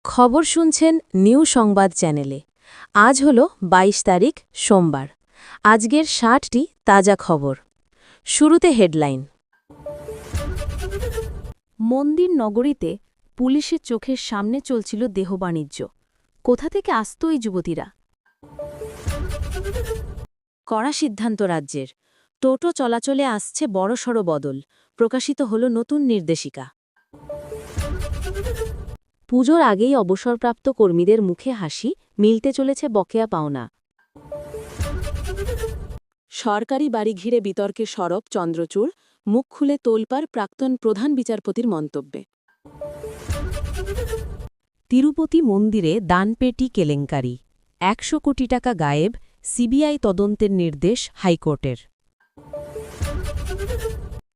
খবর শুনছেন নিউ সংবাদ চ্যানেলে। আজ হল ২২ তারিখ সোমবার। আজকের ৬০টি তাজা খবর। শুরুতে হেডলাইন। মন্দির নগরীতে পুলিশের চোখের সামনে চলছিল দেহবাণিজ্য। কোথা থেকে আসত এই যুবতীরা? কড়া সিদ্ধান্ত রাজ্যের। টোটো চলাচলে আসছে বড়সড় বদল। প্রকাশিত হল নতুন নির্দেশিকা। পুজোর আগেই অবসরপ্রাপ্ত কর্মীদের মুখে হাসি, মিলতে চলেছে বকেয়া পাওনা। সরকারি বাড়ি ঘিরে বিতর্কে সরব চন্দ্রচূড়, মুখ খুলে তোলপাড় প্রাক্তন প্রধান বিচারপতির মন্তব্যে। তিরুপতি মন্দিরে দানপেটি কেলেঙ্কারি, ১০০ কোটি টাকা গায়েব, সিবিআই তদন্তের নির্দেশ হাইকোর্টের।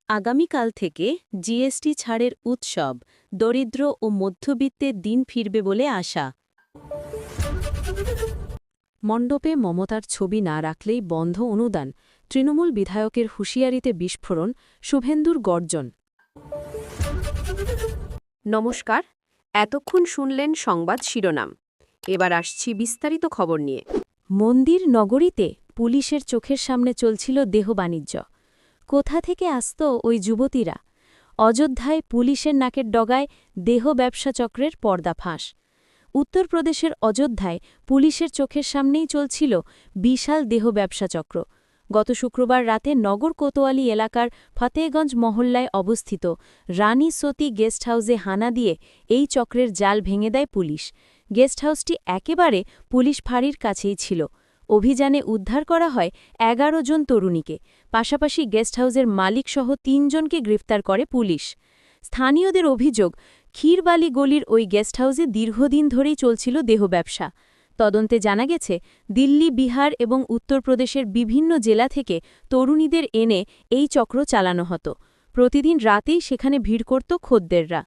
আগামীকাল থেকে জিএসটি ছাড়ের উৎসব, দরিদ্র ও মধ্যবিত্তের দিন ফিরবে বলে আশা। মণ্ডপে মমতার ছবি না রাখলেই বন্ধ অনুদান, তৃণমূল বিধায়কের হুঁশিয়ারিতে বিস্ফোরণ, শুভেন্দুর গর্জন। নমস্কার, এতক্ষণ শুনলেন সংবাদ শিরোনাম। এবার আসছি বিস্তারিত খবর নিয়ে। মন্দির নগরীতে পুলিশের চোখের সামনে চলছিল দেহবাণিজ্য। কোথা থেকে আসত ওই যুবতীরা? অযোধ্যায় পুলিশের নাকের ডগায় দেহ ব্যবসা চক্রের পর্দাফাঁস। উত্তরপ্রদেশের অযোধ্যায় পুলিশের চোখের সামনেই চলছিল বিশাল দেহ ব্যবসা চক্র। গত শুক্রবার রাতে নগর কোতোয়ালি এলাকার ফতেগঞ্জ মহল্লায় অবস্থিত রানী সতী গেস্ট হাউসে হানা দিয়ে এই চক্রের জাল ভেঙে দেয় পুলিশ। গেস্ট হাউসটি একেবারে পুলিশ ফাঁড়ির কাছেই ছিল। অভিযানে উদ্ধার করা হয় ১১ জন তরুণীকে। পাশাপাশি গেস্ট হাউসের মালিকসহ ৩ জনকে গ্রেফতার করে পুলিশ। স্থানীয়দের অভিযোগ, ক্ষীরবালি গলির ওই গেস্ট হাউসে দীর্ঘদিন ধরেই চলছিল দেহ ব্যবসা। তদন্তে জানা গেছে, দিল্লি, বিহার এবং উত্তরপ্রদেশের বিভিন্ন জেলা থেকে তরুণীদের এনে এই চক্র চালানো হতো। প্রতিদিন রাতেই সেখানে ভিড় করত খদ্দেররা।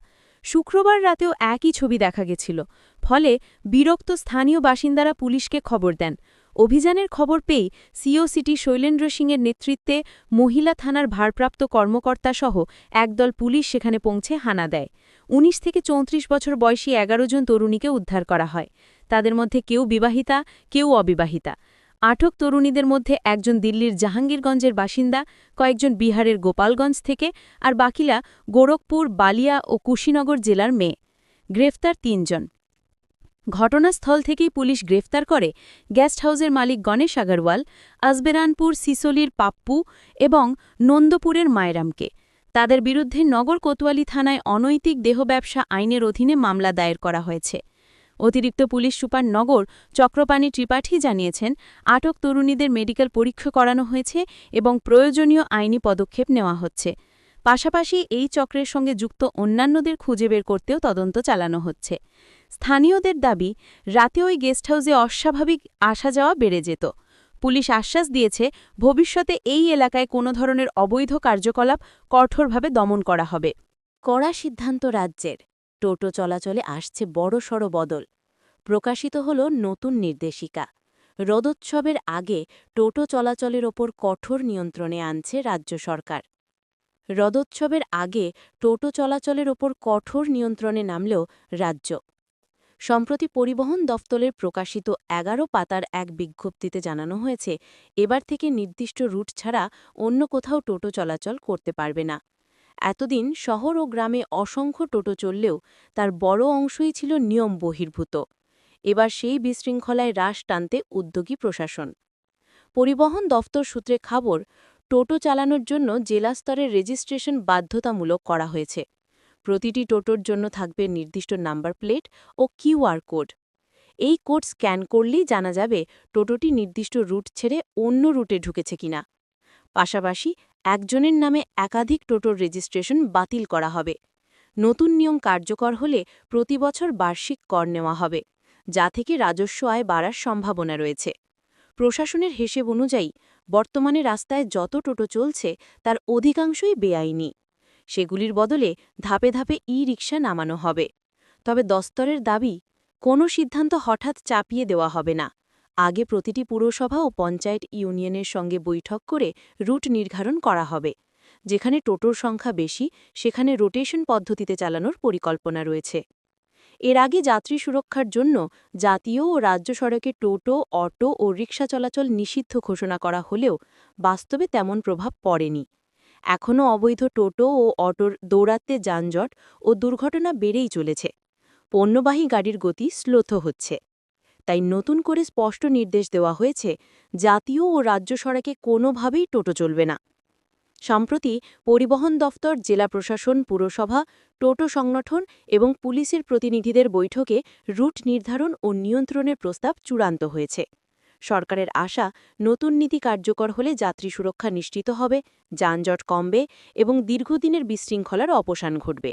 শুক্রবার রাতেও একই ছবি দেখা গেছিল। ফলে বিরক্ত স্থানীয় বাসিন্দারা পুলিশকে খবর দেন। অভিযানের খবর পেয়েই সিও সিটি শৈলেন্দ্র সিংয়ের নেতৃত্বে মহিলা থানার ভারপ্রাপ্ত কর্মকর্তাসহ একদল পুলিশ সেখানে পৌঁছে হানা দেয়। ১৯ থেকে ৩৪ বছর বয়সী ১১ জন তরুণীকে উদ্ধার করা হয়। তাদের মধ্যে কেউ বিবাহিতা, কেউ অবিবাহিতা। আটক তরুণীদের মধ্যে একজন দিল্লির জাহাঙ্গীরগঞ্জের বাসিন্দা, কয়েকজন বিহারের গোপালগঞ্জ থেকে, আর বাকিরা গোরখপুর, বালিয়া ও কুশীনগর জেলার মেয়ে। গ্রেফতার ৩ জন। ঘটনাস্থল থেকেই পুলিশ গ্রেফতার করে গেস্ট হাউসের মালিক গণেশ আগরওয়াল, আজবেরানপুর সিসোলির পাপ্পু এবং নন্দপুরের মায়রামকে। তাদের বিরুদ্ধে নগর কোতোয়ালি থানায় অনৈতিক দেহ ব্যবসা আইনের অধীনে মামলা দায়ের করা হয়েছে। অতিরিক্ত পুলিশ সুপার নগর চক্রপাণি ত্রিপাঠী জানিয়েছেন, আটক তরুণীদের মেডিকেল পরীক্ষা করানো হয়েছে এবং প্রয়োজনীয় আইনি পদক্ষেপ নেওয়া হচ্ছে। পাশাপাশি এই চক্রের সঙ্গে যুক্ত অন্যান্যদের খুঁজে বের করতেও তদন্ত চালানো হচ্ছে। স্থানীয়দের দাবি, রাতে ওই গেস্ট হাউসে অস্বাভাবিক আসা যাওয়া বেড়ে যেত। পুলিশ আশ্বাস দিয়েছে, ভবিষ্যতে এই এলাকায় কোনো ধরনের অবৈধ কার্যকলাপ কঠোরভাবে দমন করা হবে। কড়া সিদ্ধান্ত রাজ্যের। টোটো চলাচলে আসছে বড়সড় বদল। প্রকাশিত হল নতুন নির্দেশিকা। রথোৎসবের আগে টোটো চলাচলের ওপর কঠোর নিয়ন্ত্রণে আনছে রাজ্য সরকার। রথোৎসবের আগে টোটো চলাচলের ওপর কঠোর নিয়ন্ত্রণে নামলেও রাজ্য। সম্প্রতি পরিবহন দফতরের প্রকাশিত ১১ পাতার এক বিজ্ঞপ্তিতে জানানো হয়েছে, এবার থেকে নির্দিষ্ট রুট ছাড়া অন্য কোথাও টোটো চলাচল করতে পারবে না। এতদিন শহর ও গ্রামে অসংখ্য টোটো চললেও তার বড় অংশই ছিল নিয়ম বহির্ভূত। এবার সেই বিশৃঙ্খলায় রাশ টানতে উদ্যোগী প্রশাসন। পরিবহন দফতর সূত্রে খবর, টোটো চালানোর জন্য জেলা স্তরের রেজিস্ট্রেশন বাধ্যতামূলক করা হয়েছে। প্রতিটি টোটোর জন্য থাকবে নির্দিষ্ট নাম্বার প্লেট ও কিউআর কোড। এই কোড স্ক্যান করলেই জানা যাবে টোটোটি নির্দিষ্ট রুট ছেড়ে অন্য রুটে ঢুকেছে কিনা। পাশাপাশি একজনের নামে একাধিক টোটোর রেজিস্ট্রেশন বাতিল করা হবে। নতুন নিয়ম কার্যকর হলে প্রতি বছর বার্ষিক কর নেওয়া হবে, যা থেকে রাজস্ব আয় বাড়ার সম্ভাবনা রয়েছে। প্রশাসনের হিসেব অনুযায়ী বর্তমানে রাস্তায় যত টোটো চলছে তার অধিকাংশই বেআইনি। সেগুলির বদলে ধাপে ধাপে ই-রিকশা নামানো হবে। তবে দফতরের দাবি, কোনো সিদ্ধান্ত হঠাৎ চাপিয়ে দেওয়া হবে না। আগে প্রতিটি পুরসভা ও পঞ্চায়েত ইউনিয়নের সঙ্গে বৈঠক করে রুট নির্ধারণ করা হবে। যেখানে টোটোর সংখ্যা বেশি সেখানে রোটেশন পদ্ধতিতে চালানোর পরিকল্পনা রয়েছে। এর আগে যাত্রী সুরক্ষার জন্য জাতীয় ও রাজ্য সড়কে টোটো, অটো ও রিকশা চলাচল নিষিদ্ধ ঘোষণা করা হলেও বাস্তবে তেমন প্রভাব পড়েনি। এখনও অবৈধ টোটো ও অটোর দৌরাত্ম্যে যানজট ও দুর্ঘটনা বেড়েই চলেছে। পণ্যবাহী গাড়ির গতি স্লোথ হচ্ছে। তাই নতুন করে স্পষ্ট নির্দেশ দেওয়া হয়েছে, জাতীয় ও রাজ্য সড়কে কোনোভাবেই টোটো চলবে না। সম্প্রতি পরিবহন দফতর, জেলা প্রশাসন, পুরসভা, টোটো সংগঠন এবং পুলিশের প্রতিনিধিদের বৈঠকে রুট নির্ধারণ ও নিয়ন্ত্রণের প্রস্তাব চূড়ান্ত হয়েছে। সরকারের আশা, নতুন নীতি কার্যকর হলে যাত্রী সুরক্ষা নিশ্চিত হবে, যানজট কমবে এবং দীর্ঘদিনের বিশৃঙ্খলার অবসান ঘটবে।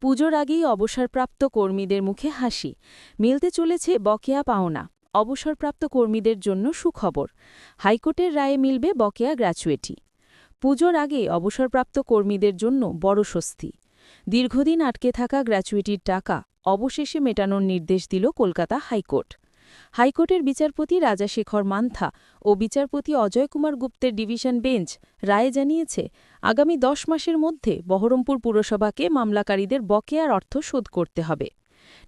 পুজোর আগেই অবসরপ্রাপ্ত কর্মীদের মুখে হাসি, মিলতে চলেছে বকেয়া পাওনা। অবসরপ্রাপ্ত কর্মীদের জন্য সুখবর, হাইকোর্টের রায়ে মিলবে বকেয়া গ্র্যাচুইটি। পুজোর আগে অবসরপ্রাপ্ত কর্মীদের জন্য বড় স্বস্তি। দীর্ঘদিন আটকে থাকা গ্র্যাচুইটির টাকা অবশেষে মেটানোর নির্দেশ দিল কলকাতা হাইকোর্ট। হাইকোর্টের বিচারপতি রাজাশেখর মান্থা ও বিচারপতি অজয় কুমার গুপ্তের ডিভিশন বেঞ্চ রায়ে জানিয়েছে, আগামী 10 মাসের মধ্যে বহরমপুর পুরসভাকে মামলাকারীদের বকেয়ার অর্থ শোধ করতে হবে।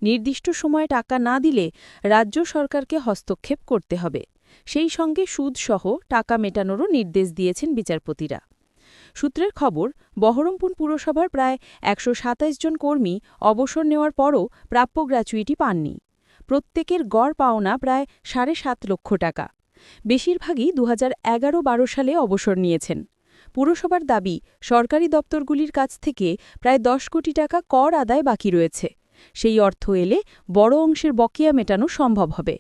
নির্দিষ্ট সময়ে টাকা না দিলে রাজ্য সরকারকে হস্তক্ষেপ করতে হবে। সেই সঙ্গে সুদসহ টাকা মেটানোরও নির্দেশ দিয়েছেন বিচারপতিরা। সূত্রের খবর, বহরমপুর পুরসভার প্রায় 127 জন কর্মী অবসর নেওয়ার পরও প্রাপ্য গ্র্যাচুইটি পাননি। প্রত্যেকের গড় পাওনা প্রায় 7.5 লক্ষ টাকা। বেশিরভাগই 2011-12 সালে অবসর নিয়েছেন। পুরসভার দাবি, সরকারি দপ্তরগুলির কাছ থেকে প্রায় 10 কোটি টাকা কর আদায় বাকি রয়েছে। সেই অর্থ এলে বড় অংশের বকেয়া মেটানো সম্ভব হবে।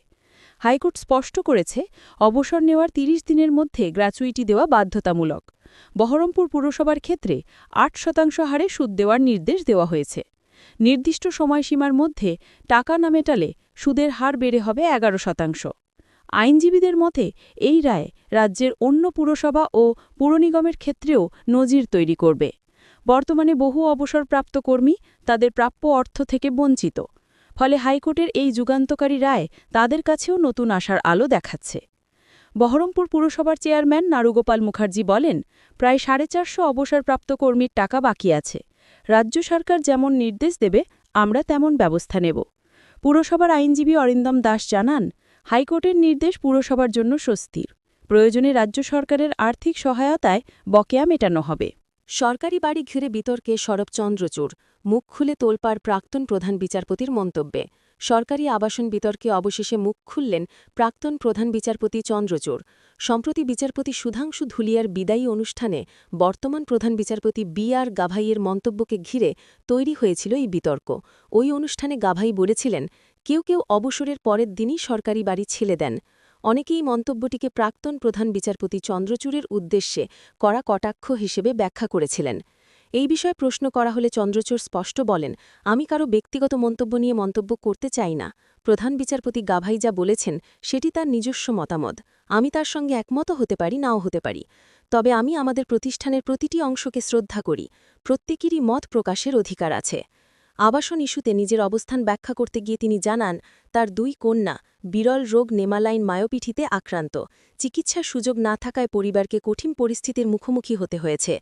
হাইকোর্ট স্পষ্ট করেছে, অবসর নেওয়ার 30 দিনের মধ্যে গ্র্যাচুইটি দেওয়া বাধ্যতামূলক। বহরমপুর পুরসভার ক্ষেত্রে 8% হারে সুদ দেওয়ার নির্দেশ দেওয়া হয়েছে। নির্দিষ্ট সময়সীমার মধ্যে টাকা না মেটালে সুদের হার বেড়ে হবে 11%। আইনজীবীদের মতে এই রায় রাজ্যের অন্য পুরসভা ও পুরনিগমের ক্ষেত্রেও নজির তৈরি করবে। বর্তমানে বহু অবসরপ্রাপ্ত কর্মী তাদের প্রাপ্য অর্থ থেকে বঞ্চিত। ফলে হাইকোর্টের এই যুগান্তকারী রায় তাদের কাছেও নতুন আশার আলো দেখাচ্ছে। বহরমপুর পুরসভার চেয়ারম্যান নারুগোপাল মুখার্জি বলেন, প্রায় 450 অবসরপ্রাপ্ত কর্মীর টাকা বাকি আছে। রাজ্য সরকার যেমন নির্দেশ দেবে আমরা তেমন ব্যবস্থা নেব। পুরসভার আইনজীবী অরিন্দম দাস জানান, হাইকোর্টের নির্দেশ পুরসভার জন্য স্বস্তির। প্রয়োজনে রাজ্য সরকারের আর্থিক সহায়তায় বকেয়া মেটানো হবে। সরকারি বাড়ি ঘিরে বিতর্কে সরব চন্দ্রচূড়, মুখ খুলে তোলপাড় প্রাক্তন প্রধান বিচারপতির মন্তব্যে। সরকারি আবাসন বিতর্কে অবশেষে মুখ খুললেন প্রাক্তন প্রধান বিচারপতি চন্দ্রচূড়। সম্প্রতি বিচারপতি সুধাংশু ধুলিয়ার বিদায়ী অনুষ্ঠানে বর্তমান প্রধান বিচারপতি বি.আর. গাভাইয়ের মন্তব্যকে ঘিরে তৈরি হয়েছিল এই বিতর্ক। ওই অনুষ্ঠানে গাভাই বলেছিলেন, কেউ কেউ অবসরের পরের দিনই সরকারি বাড়ি ছেড়ে দেন। অনেকেই মন্তব্যটিকে প্রাক্তন প্রধান বিচারপতি চন্দ্রচূড়ের উদ্দেশ্যে কড়া কটাক্ষ হিসেবে ব্যাখ্যা করেছিলেন। এই বিষয়ে প্রশ্ন করা হলে চন্দ্রচূড় স্পষ্ট বলেন, আমি কারো ব্যক্তিগত মন্তব্য নিয়ে মন্তব্য করতে চাই না। প্রধান বিচারপতি গাভাই যা বলেছেন সেটি তার নিজস্ব মতামত। আমি তার সঙ্গে একমতও হতে পারি, নাও হতে পারি। তবে আমি আমাদের প্রতিষ্ঠানের প্রতিটি অংশকে শ্রদ্ধা করি। প্রত্যেকেরই মত প্রকাশের অধিকার আছে। আবাসন ইস্যুতে নিজের অবস্থান ব্যাখ্যা করতে গিয়ে তিনি জানান, তার 2 কন্যা বিরল রোগ নেমালাইন মায়োপিঠিতে আক্রান্ত। চিকিৎসার সুযোগ না থাকায় পরিবারকে কঠিন পরিস্থিতির মুখোমুখি হতে হয়েছে।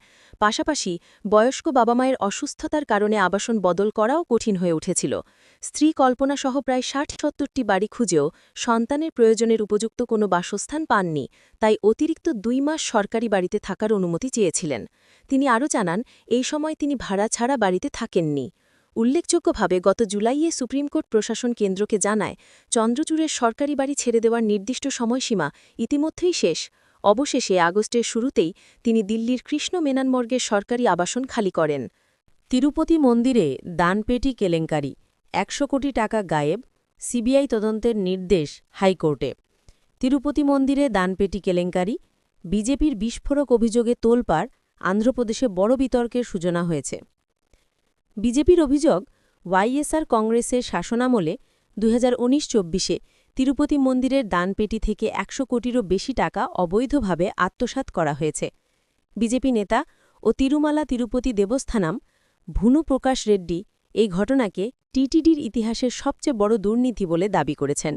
পাশাপাশি বয়স্ক বাবা মায়ের অসুস্থতার কারণে আবাসন বদল করাও কঠিন হয়ে উঠেছিল। স্ত্রী কল্পনা সহ প্রায় 60-70টি বাড়ি খুঁজেও সন্তানের প্রয়োজনের উপযুক্ত কোনো বাসস্থান পাননি। তাই অতিরিক্ত 2 মাস সরকারি বাড়িতে থাকার অনুমতি চেয়েছিলেন। তিনি আরও জানান, এই সময় তিনি ভাড়া ছাড়া বাড়িতে থাকেননি। উল্লেখযোগ্যভাবে গত জুলাইয়ে সুপ্রিম কোর্ট প্রশাসন কেন্দ্রকে জানায়, চন্দ্রচূড়ের সরকারি বাড়ি ছেড়ে দেওয়ার নির্দিষ্ট সময়সীমা ইতিমধ্যেই শেষ। অবশেষে আগস্টের শুরুতেই তিনি দিল্লির কৃষ্ণ মেনন মর্গের সরকারি আবাসন খালি করেন। তিরুপতি মন্দিরে দানপেটি কেলেঙ্কারি, 100 কোটি টাকা গায়েব, সিবিআই তদন্তের নির্দেশ হাইকোর্টে। তিরুপতি মন্দিরে দানপেটি কেলেঙ্কারি, বিজেপির বিস্ফোরক অভিযোগে তোলপাড়, আন্ধ্রপ্রদেশে বড় বিতর্কের সূচনা হয়েছে। বিজেপির অভিযোগ, ওয়াইএসআর কংগ্রেসের শাসনামলে 2019-24-এ তিরুপতি মন্দিরের দানপেটি থেকে 100 কোটিরও বেশি টাকা অবৈধভাবে আত্মসাৎ করা হয়েছে। বিজেপি নেতা ও তিরুমালা তিরুপতি দেবস্থানাম ভুনু প্রকাশ রেড্ডি এই ঘটনাকে টিটিডির ইতিহাসের সবচেয়ে বড় দুর্নীতি বলে দাবি করেছেন।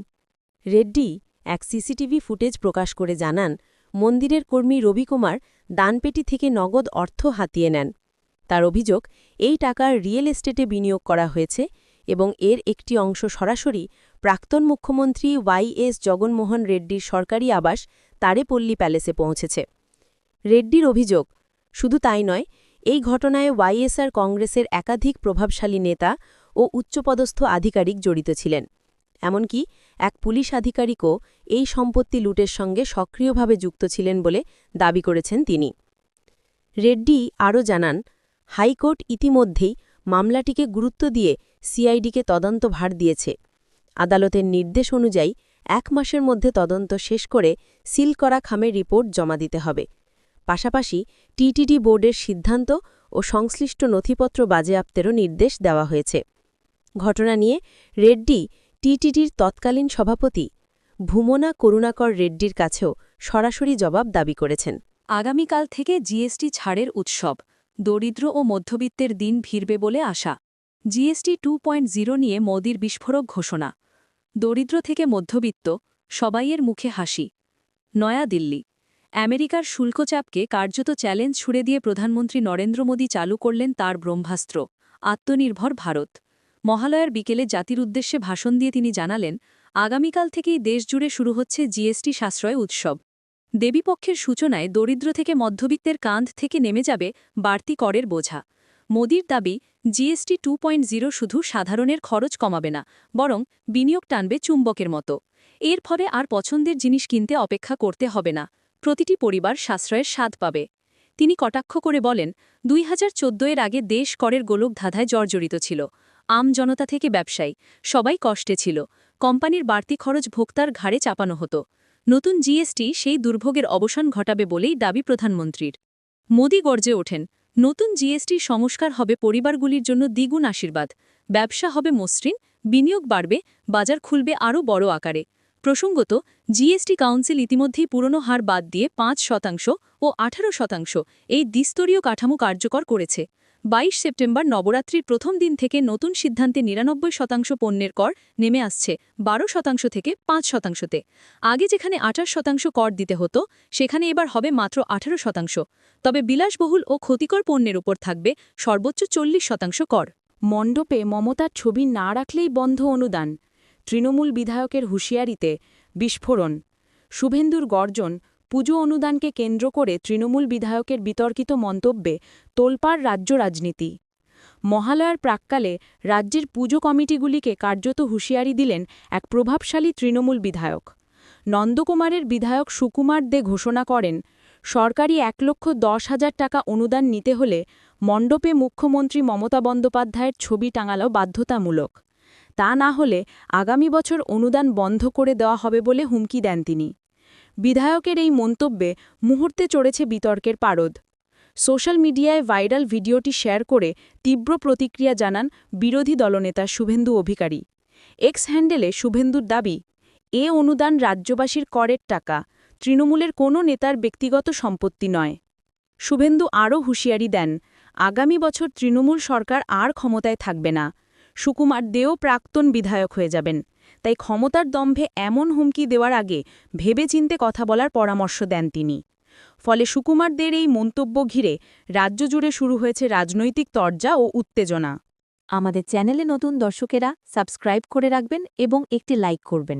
রেড্ডি এক সিসিটিভি ফুটেজ প্রকাশ করে জানান, মন্দিরের কর্মী রবিকুমার দানপেটি থেকে নগদ অর্থ হাতিয়ে নেন। তার অভিযোগ, এই টাকার রিয়েল এস্টেটে বিনিয়োগ করা হয়েছে এবং এর একটি অংশ সরাসরি প্রাক্তন মুখ্যমন্ত্রী ওয়াইএস জগনমোহন রেড্ডির সরকারি আবাস তারেপল্লী প্যালেসে পৌঁছেছে। রেড্ডির অভিযোগ, শুধু তাই নয়, এই ঘটনায় ওয়াইএসআর কংগ্রেসের একাধিক প্রভাবশালী নেতা ও উচ্চপদস্থ আধিকারিক জড়িত ছিলেন। এমনকি এক পুলিশ আধিকারিকও এই সম্পত্তি লুটের সঙ্গে সক্রিয়ভাবে যুক্ত ছিলেন বলে দাবি করেছেন তিনি। রেড্ডি আরও জানান, হাইকোর্ট ইতিমধ্যেই মামলাটিকে গুরুত্ব দিয়ে সিআইডিকে তদন্তভার দিয়েছে। আদালতের নির্দেশ অনুযায়ী 1 মাসের মধ্যে তদন্ত শেষ করে সিল করা খামের রিপোর্ট জমা দিতে হবে। পাশাপাশি টিটিডি বোর্ডের সিদ্ধান্ত ও সংশ্লিষ্ট নথিপত্র বাজেয়াপ্তেরও নির্দেশ দেওয়া হয়েছে। ঘটনা নিয়ে রেড্ডি টিটিডির তৎকালীন সভাপতি ভুমনা করুণাকর রেড্ডির কাছেও সরাসরি জবাব দাবি করেছেন। আগামীকাল থেকে জিএসটি ছাড়ের উৎসব, দরিদ্র ও মধ্যবিত্তের দিন ভিড়বে বলে আশা। জিএসটি 2.0 নিয়ে মোদির বিস্ফোরক ঘোষণা। দরিদ্র থেকে মধ্যবিত্ত সবাইয়ের মুখে হাসি। নয়াদিল্লি, আমেরিকার শুল্কচাপকে কার্যত চ্যালেঞ্জ ছুড়ে দিয়ে প্রধানমন্ত্রী নরেন্দ্র মোদী চালু করলেন তার ব্রহ্মাস্ত্র, আত্মনির্ভর ভারত। মহালয়ার বিকেলে জাতির উদ্দেশ্যে ভাষণ দিয়ে তিনি জানালেন, আগামীকাল থেকেই দেশজুড়ে শুরু হচ্ছে জিএসটি সাশ্রয় উৎসব। দেবীপক্ষের সূচনায় দরিদ্র থেকে মধ্যবিত্তের কাঁধ থেকে নেমে যাবে বাড়তি করের বোঝা। মোদির দাবি, জিএসটি 2.0 শুধু সাধারণের খরচ কমাবে না, বরং বিনিয়োগ টানবে চুম্বকের মতো। এর ফলে আর পছন্দের জিনিস কিনতে অপেক্ষা করতে হবে না, প্রতিটি পরিবার সাশ্রয়ের স্বাদ পাবে। তিনি কটাক্ষ করে বলেন, 2014 আগে দেশ করের গোলকধাঁধায় জর্জরিত ছিল। আম জনতা থেকে ব্যবসায়ী সবাই কষ্টে ছিল। কোম্পানির বাড়তি খরচ ভোক্তার ঘাড়ে চাপানো হতো। নতুন জিএসটি সেই দুর্ভোগের অবসান ঘটাবে বলেই দাবি প্রধানমন্ত্রীর। মোদি গর্জে ওঠেন, নতুন জিএসটির সংস্কার হবে পরিবারগুলির জন্য দ্বিগুণ আশীর্বাদ। ব্যবসা হবে মসৃণ, বিনিয়োগ বাড়বে, বাজার খুলবে আরও বড় আকারে। প্রসঙ্গত, জিএসটি কাউন্সিল ইতিমধ্যেই পুরনো হার বাদ দিয়ে 5% ও 18% এই দ্বিস্তরীয় কাঠামো কার্যকর করেছে। 22 সেপ্টেম্বর নবরাত্রির প্রথম দিন থেকে নতুন সিদ্ধান্তে 99% পণ্যের কর নেমে আসছে 12% থেকে 5%তে। আগে যেখানে 28% কর দিতে হতো, সেখানে এবার হবে মাত্র 18%। তবে বিলাসবহুল ও ক্ষতিকর পণ্যের উপর থাকবে সর্বোচ্চ 40% কর। মণ্ডপে মমতার ছবি না রাখলেই বন্ধ অনুদান। তৃণমূল বিধায়কের হুঁশিয়ারিতে বিস্ফোরণ। শুভেন্দুর গর্জন, পুজো অনুদানকে কেন্দ্র করে তৃণমূল বিধায়কের বিতর্কিত মন্তব্যে তোলপাড় রাজ্য রাজনীতি। মহালয়ার প্রাক্কালে রাজ্যের পুজো কমিটিগুলিকে কার্যত হুঁশিয়ারি দিলেন এক প্রভাবশালী তৃণমূল বিধায়ক। নন্দকুমারের বিধায়ক সুকুমার দে ঘোষণা করেন, সরকারি 1,10,000 টাকা অনুদান নিতে হলে মণ্ডপে মুখ্যমন্ত্রী মমতা বন্দ্যোপাধ্যায়ের ছবি টাঙানো বাধ্যতামূলক। তা না হলে আগামী বছর অনুদান বন্ধ করে দেওয়া হবে বলে হুমকি দেন তিনি। বিধায়কের এই মন্তব্যে মুহূর্তে চড়েছে বিতর্কের পারদ। সোশ্যাল মিডিয়ায় ভাইরাল ভিডিওটি শেয়ার করে তীব্র প্রতিক্রিয়া জানান বিরোধী দলনেতা শুভেন্দু অধিকারী। এক্স হ্যান্ডেলে শুভেন্দুর দাবি, এ অনুদান রাজ্যবাসীর করের টাকা, তৃণমূলের কোনো নেতার ব্যক্তিগত সম্পত্তি নয়। শুভেন্দু আরও হুঁশিয়ারি দেন, আগামী বছর তৃণমূল সরকার আর ক্ষমতায় থাকবে না। সুকুমার দেও প্রাক্তন বিধায়ক হয়ে যাবেন, তাই ক্ষমতার দম্ভে এমন হুমকি দেওয়ার আগে ভেবেচিন্তে কথা বলার পরামর্শ দেন তিনি। ফলে সুকুমারদের এই মন্তব্য ঘিরে রাজ্য জুড়ে শুরু হয়েছে রাজনৈতিক তরজা ও উত্তেজনা। আমাদের চ্যানেলে নতুন দর্শকেরা সাবস্ক্রাইব করে রাখবেন এবং একটি লাইক করবেন।